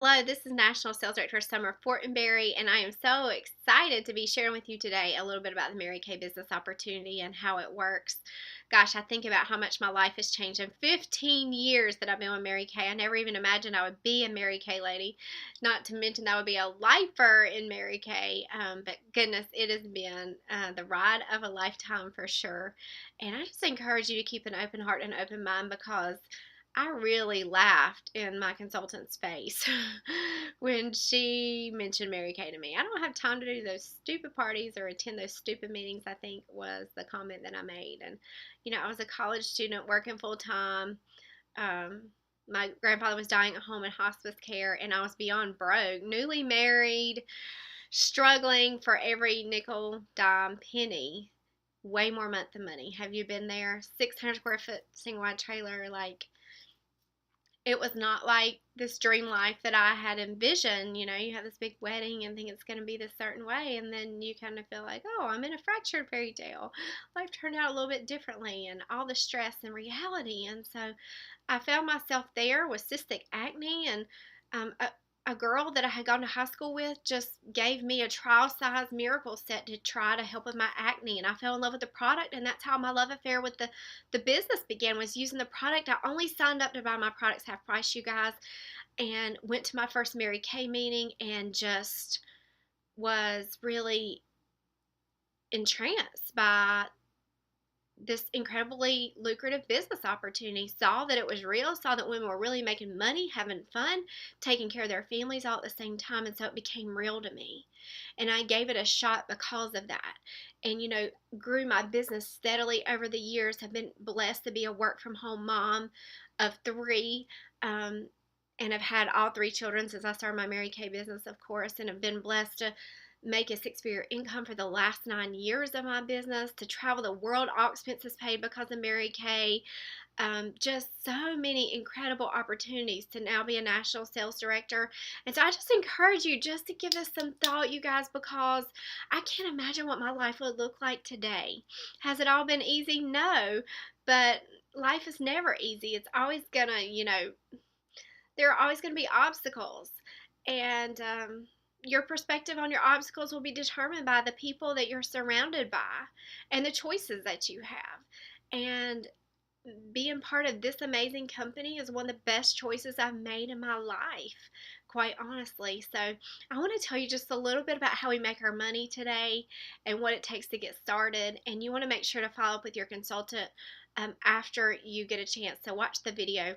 Hello, this is National Sales Director Summer Fortenberry, and I am so excited to be sharing with you today a little bit about the Mary Kay business opportunity and how it works. Gosh, I think about how much my life has changed in 15 years that I've been with Mary Kay. I never even imagined I would be a Mary Kay lady, not to mention that I would be a lifer in Mary Kay. But goodness, it has been the ride of a lifetime for sure. And I just encourage you to keep an open heart and open mind because I really laughed in my consultant's face when she mentioned Mary Kay to me. I don't have time to do those stupid parties or attend those stupid meetings, I think was the comment that I made. And, I was a college student working full time. Um, my grandfather was dying at home in hospice care, and I was beyond broke, newly married, struggling for every nickel, dime, penny. Way more month than money. Have you been there? 600 square foot single wide trailer, like it was not like this dream life that I had envisioned. You have this big wedding and think it's going to be this certain way, and then you kind of feel like, oh, I'm in a fractured fairy tale. Life turned out a little bit differently, and all the stress and reality. And so I found myself there with cystic acne, and a girl that I had gone to high school with just gave me a trial size miracle set to try to help with my acne, and I fell in love with the product, and that's how my love affair with the business began, was using the product. I only signed up to buy my products half price, you guys, and went to my first Mary Kay meeting and just was really entranced by this incredibly lucrative business opportunity. Saw that it was real, saw that women were really making money, having fun, taking care of their families all at the same time, and so it became real to me. And I gave it a shot because of that. And grew my business steadily over the years. Have been blessed to be a work from home mom of three. And have had all three children since I started my Mary Kay business, of course, and have been blessed to make a six-figure income for the last 9 years of my business, to travel the world, all expenses paid because of Mary Kay. Just so many incredible opportunities to now be a national sales director. And so I just encourage you just to give this some thought, you guys, because I can't imagine what my life would look like today. Has it all been easy? No, but life is never easy. It's always gonna, there are always going to be obstacles. And your perspective on your obstacles will be determined by the people that you're surrounded by and the choices that you have. And being part of this amazing company is one of the best choices I've made in my life, quite honestly. So I want to tell you just a little bit about how we make our money today and what it takes to get started. And you want to make sure to follow up with your consultant after you get a chance to watch the video,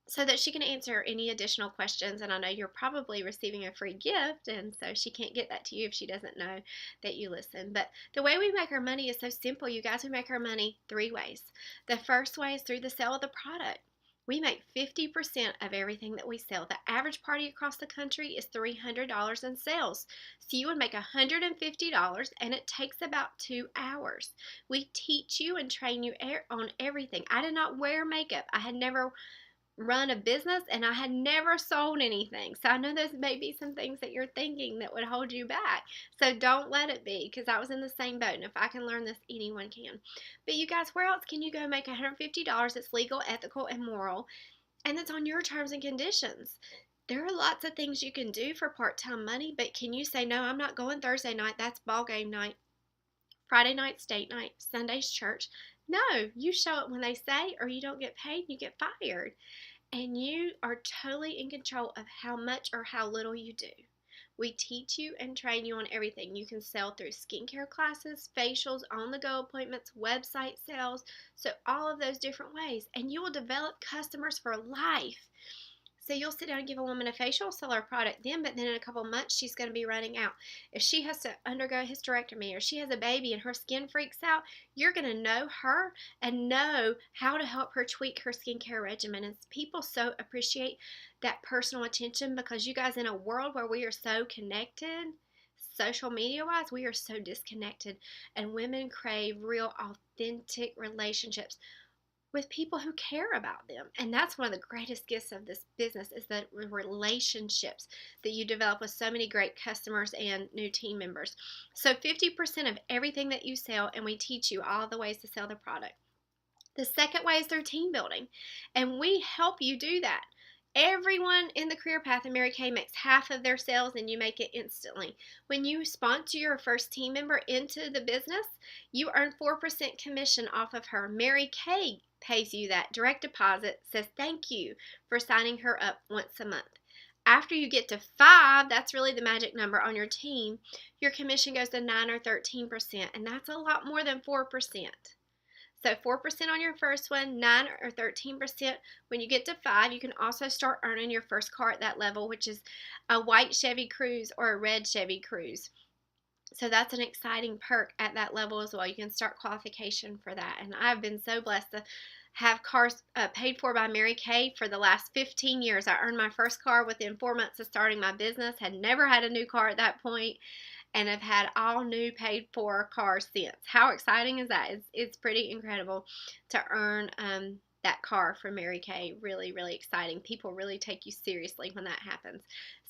so that she can answer any additional questions. And I know you're probably receiving a free gift, and so she can't get that to you if she doesn't know that you listen. But the way we make our money is so simple, you guys. We make our money three ways. The first way is through the sale of the product. We make 50% of everything that we sell. The average party across the country is $300 in sales. So you would make $150, and it takes about 2 hours. We teach you and train you on everything. I did not wear makeup. I had never run a business, and I had never sold anything. So I know there's maybe some things that you're thinking that would hold you back. So don't let it be, because I was in the same boat, and if I can learn this, anyone can. But you guys, where else can you go make $150 that's legal, ethical, and moral, and that's on your terms and conditions? There are lots of things you can do for part-time money, but can you say, no, I'm not going Thursday night, that's ball game night, Friday night, state night, Sunday's church? No, you show up when they say, or you don't get paid, you get fired. And you are totally in control of how much or how little you do. We teach you and train you on everything. You can sell through skincare classes, facials, on-the-go appointments, website sales, so all of those different ways. And you will develop customers for life. So you'll sit down and give a woman a facial, sell her product then, but then in a couple months she's going to be running out. If she has to undergo a hysterectomy, or she has a baby and her skin freaks out, you're going to know her and know how to help her tweak her skincare regimen. And people so appreciate that personal attention, because you guys, in a world where we are so connected, social media wise, we are so disconnected, and women crave real authentic relationships with people who care about them. And that's one of the greatest gifts of this business, is the relationships that you develop with so many great customers and new team members. So 50% of everything that you sell, and we teach you all the ways to sell the product. The second way is through team building, and we help you do that. Everyone in the career path in Mary Kay makes half of their sales and you make it instantly. When you sponsor your first team member into the business, you earn 4% commission off of her. Mary Kay pays you that direct deposit, says thank you for signing her up once a month. After you get to 5, that's really the magic number on your team, your commission goes to 9 or 13%, and that's a lot more than 4%. So 4% on your first one, 9 or 13% when you get to 5. You can also start earning your first car at that level, which is a white Chevy Cruze or a red Chevy Cruze. So that's an exciting perk at that level as well. You can start qualification for that. And I've been so blessed to have cars paid for by Mary Kay for the last 15 years. I earned my first car within 4 months of starting my business, had never had a new car at that point, and have had all new paid for cars since. How exciting is that? It's pretty incredible to earn that car from Mary Kay. Really, really exciting. People really take you seriously when that happens.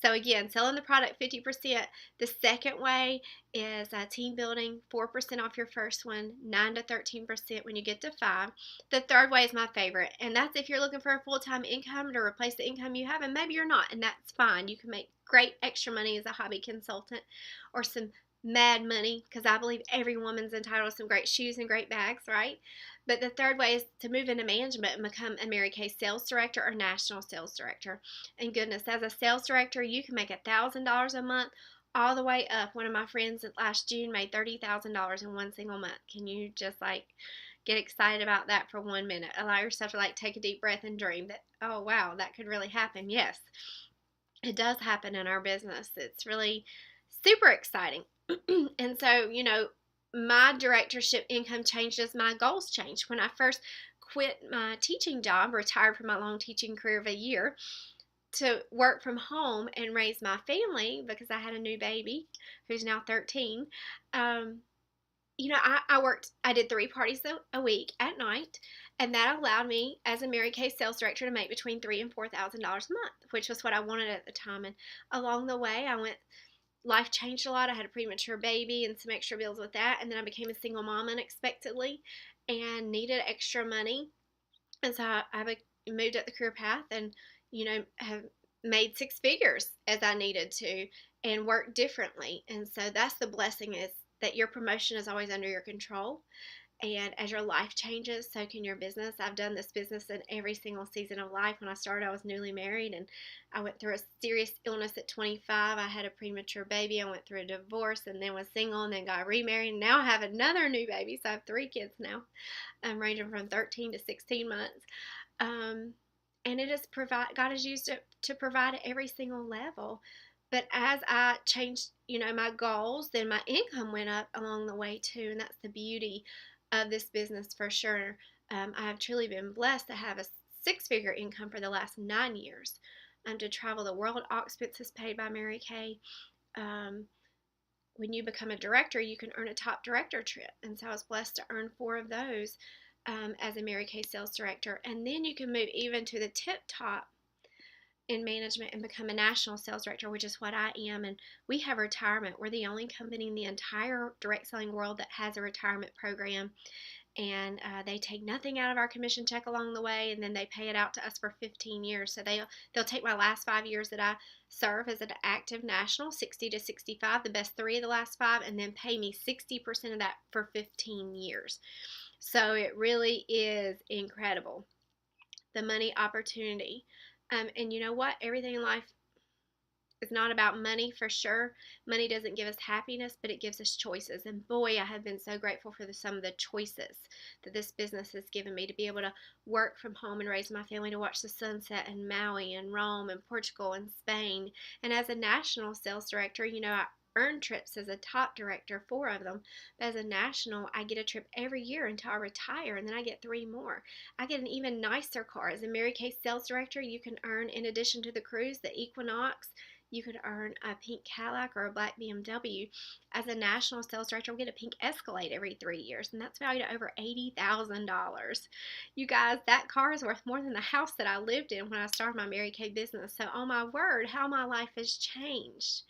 So again, selling the product 50%. The second way is team building, 4% off your first one, 9 to 13% when you get to 5. The third way is my favorite, and that's if you're looking for a full-time income to replace the income you have, and maybe you're not, and that's fine. You can make great extra money as a hobby consultant or some mad money, because I believe every woman's entitled to some great shoes and great bags, right? But the third way is to move into management and become a Mary Kay sales director or national sales director. And goodness, as a sales director, you can make $1,000 a month all the way up. One of my friends last June made $30,000 in one single month. Can you just get excited about that for 1 minute? Allow yourself to take a deep breath and dream that, oh wow, that could really happen. Yes, it does happen in our business. It's really super exciting. And so, my directorship income changed as my goals changed. When I first quit my teaching job, retired from my long teaching career of a year, to work from home and raise my family because I had a new baby who's now 13. I did 3 parties a week at night, and that allowed me as a Mary Kay sales director to make between $3,000 and $4,000 a month, which was what I wanted at the time. And along the way, life changed a lot. I had a premature baby and some extra bills with that, and then I became a single mom unexpectedly and needed extra money. And so I moved up the career path and, have made 6 figures as I needed to and worked differently. And so that's the blessing, is that your promotion is always under your control. And as your life changes, so can your business. I've done this business in every single season of life. When I started, I was newly married, and I went through a serious illness at 25. I had a premature baby. I went through a divorce and then was single and then got remarried. And now I have another new baby, so I have 3 kids now, ranging from 13 to 16 months. And God has used it to provide at every single level. But as I changed, my goals, then my income went up along the way too. And that's the beauty of this business for sure. I have truly been blessed to have a 6-figure income for the last 9 years. To travel the world, all expenses paid by Mary Kay. When you become a director, you can earn a top director trip. And so I was blessed to earn 4 of those as a Mary Kay sales director. And then you can move even to the tip top in management and become a national sales director, which is what I am. And we have retirement. We're the only company in the entire direct selling world that has a retirement program. And they take nothing out of our commission check along the way, and then they pay it out to us for 15 years. So they'll take my last 5 years that I serve as an active national, 60 to 65, the best 3 of the last 5, and then pay me 60% of that for 15 years. So it really is incredible, the money opportunity. And you know what? Everything in life is not about money for sure. Money doesn't give us happiness, but it gives us choices. And boy, I have been so grateful for some of the choices that this business has given me, to be able to work from home and raise my family, to watch the sunset in Maui and Rome and Portugal and Spain. And as a national sales director, I earn trips as a top director, 4 of them. But as a national, I get a trip every year until I retire, and then I get 3 more. I get an even nicer car. As a Mary Kay sales director, you can earn, in addition to the Cruze, the Equinox. You could earn a pink Cadillac or a black BMW. As a national sales director, we'll get a pink Escalade every 3 years, and that's valued at over $80,000. You guys, that car is worth more than the house that I lived in when I started my Mary Kay business. So, oh my word, how my life has changed.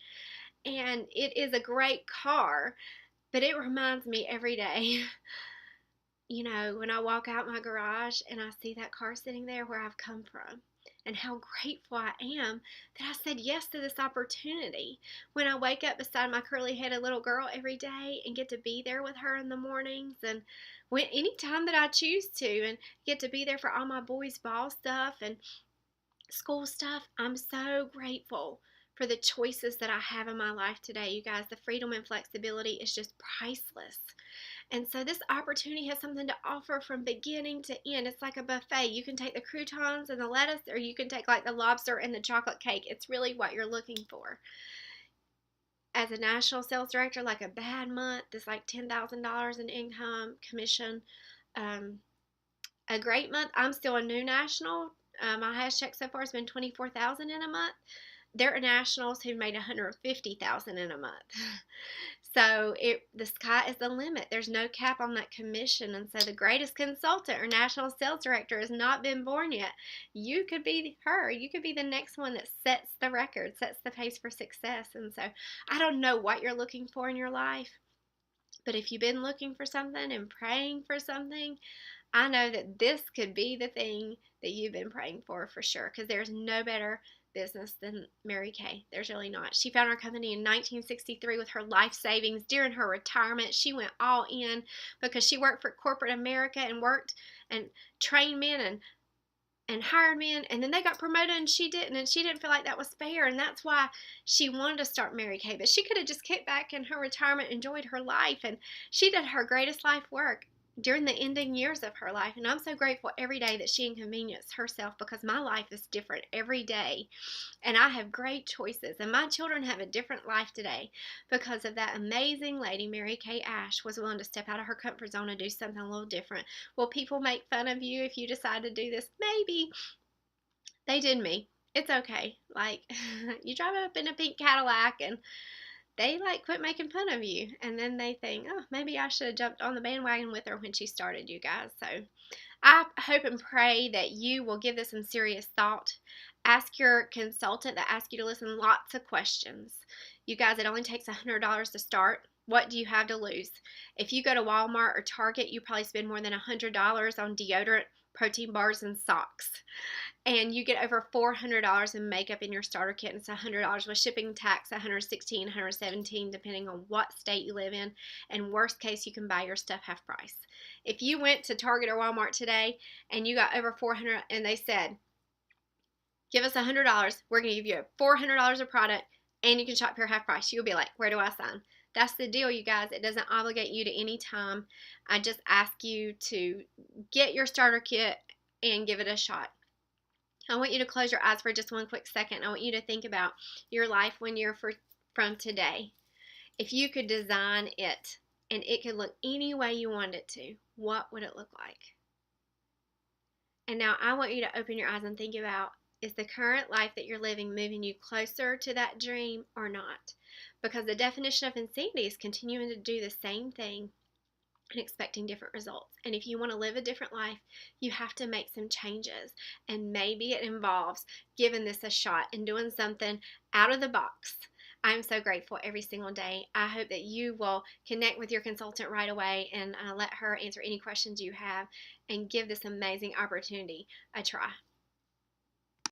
And it is a great car, but it reminds me every day, when I walk out my garage and I see that car sitting there, where I've come from. and how grateful I am that I said yes to this opportunity. When I wake up beside my curly headed little girl every day and get to be there with her in the mornings, and any time that I choose to, and get to be there for all my boys' ball stuff and school stuff, I'm so grateful for the choices that I have in my life today. You guys, the freedom and flexibility is just priceless. And so this opportunity has something to offer from beginning to end. It's like a buffet. You can take the croutons and the lettuce, or you can take like the lobster and the chocolate cake. It's really what you're looking for. As a national sales director, like a bad month is like $10,000 in income, commission. Um, a great month, I'm still a new national. My highest check so far has been $24,000 in a month. There are nationals who made $150,000 in a month. So the sky is the limit. There's no cap on that commission. And so the greatest consultant or national sales director has not been born yet. You could be her. You could be the next one that sets the record, sets the pace for success. And so I don't know what you're looking for in your life, but if you've been looking for something and praying for something, I know that this could be the thing that you've been praying for sure, because there's no better business than Mary Kay. There's really not. She found her company in 1963 with her life savings. During her retirement, she went all in because she worked for corporate America and worked and trained men and hired men, and then they got promoted and she didn't feel like that was fair, and that's why she wanted to start Mary Kay. But she could have just kicked back in her retirement, enjoyed her life, and she did her greatest life work during the ending years of her life. And I'm so grateful every day that she inconvenienced herself, because my life is different every day and I have great choices, and my children have a different life today because of that amazing lady. Mary Kay Ash was willing to step out of her comfort zone and do something a little different. Will people make fun of you if you decide to do this? Maybe. They did me. It's okay. Like, you drive up in a pink Cadillac and they like quit making fun of you, and then they think, oh, maybe I should have jumped on the bandwagon with her when she started, you guys. So I hope and pray that you will give this some serious thought. Ask your consultant that asks you to listen lots of questions. You guys, it only takes $100 to start. What do you have to lose? If you go to Walmart or Target, you probably spend more than $100 on deodorant, protein bars, and socks. And you get over $400 in makeup in your starter kit, and it's $100 with shipping tax, $116, $117, depending on what state you live in. And worst case, you can buy your stuff half price. If you went to Target or Walmart today and you got over $400 and they said, give us $100, we're going to give you $400 of product and you can shop here half price, you'll be like, where do I sign? That's the deal, you guys. It doesn't obligate you to any time. I just ask you to get your starter kit and give it a shot. I want you to close your eyes for just one quick second. I want you to think about your life one year from today. If you could design it and it could look any way you wanted it to, what would it look like? And now I want you to open your eyes and think about, is the current life that you're living moving you closer to that dream or not? Because the definition of insanity is continuing to do the same thing and expecting different results. And if you want to live a different life, you have to make some changes. And maybe it involves giving this a shot and doing something out of the box. I'm so grateful every single day. I hope that you will connect with your consultant right away and let her answer any questions you have and give this amazing opportunity a try.